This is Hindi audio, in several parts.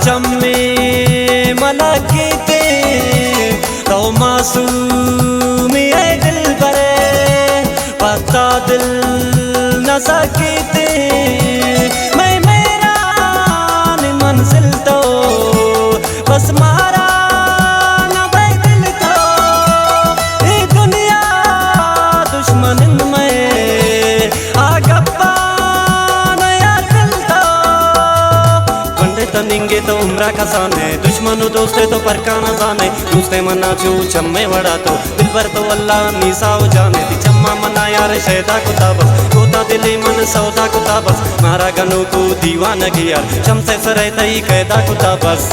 चम्मे मलकीते तो मासूम है दिल बरे पता दिल न सकीते मैं मेरा मंजिल तो बस मारा न भाई दिल तो ये दुनिया दुश्मन में आगप्पा नया दिल तो पंडित निंगे तो उम्र का साने दुश्मन दोस्ते तो परकाना जाने दोस्ते मना चू चम्मे वड़ा तो दिल पर तो अल्लाह निसाव जाने दी चम्मा मना यार शैदा कुताबस कोता दिले मन सौदा कुताबस मारा गनो को दीवाना की यार शमसे सरे तई कैदा कुताबस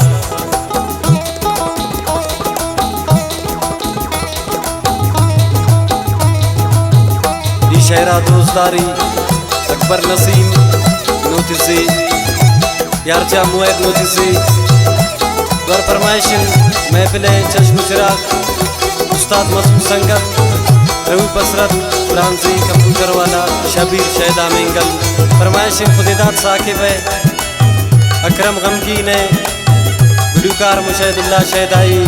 शेरा दोस्तारी अकबर नसीम नोटिसी यारचा मुएद नोटिसी वर फरमाइशन महफिल चश्म चिराग उस्ताद मसूद संगत रवि बसरत फ्रांसी कंप्यूटर वाला शबीर शैदा मेंगल फरमाइशन खुदेदात साकिब है अकरम गमगीन है गुलकार मुशहिदुल्लाह शैदाई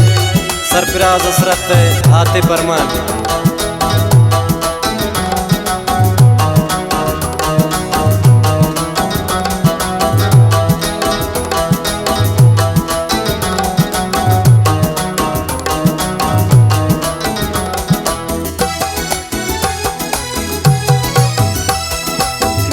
सरफराज असरफ है आते परमान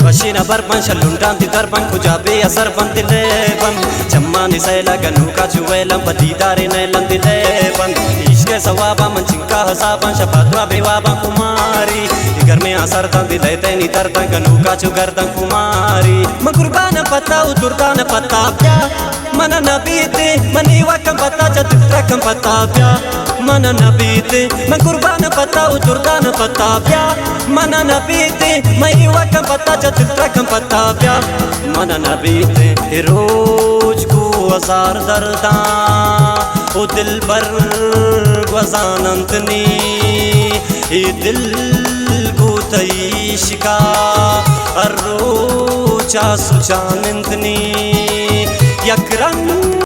बशीना बरपन शलुंडान दी दरपन कुजाबे असर बन दिले बन चम्मानी सैला गनु का जुवेलम बदीदारे नैलन दिले बन इश्क सवाबा मन चिंका हसाबन शफातवा बेवाबा कुमारी घर में असर तन दिले तेनी दरतन गनु का जुगरदन कुमारी मकुर्बान पता उतुरदान पता प्या मन नबीते मनी वकम पता चतुत्रकम पता प्या मन नबीते मैं कुर्बान पता उतुरदान पता प्या मन नबीते मई वकम पता चतुत्रकम पता प्या मन नबीते रोज को हजार दर्दा ओ दिल बर गजानंतनी ए दिल को तई शिका अर्रो चा सुचानंतनी यकरन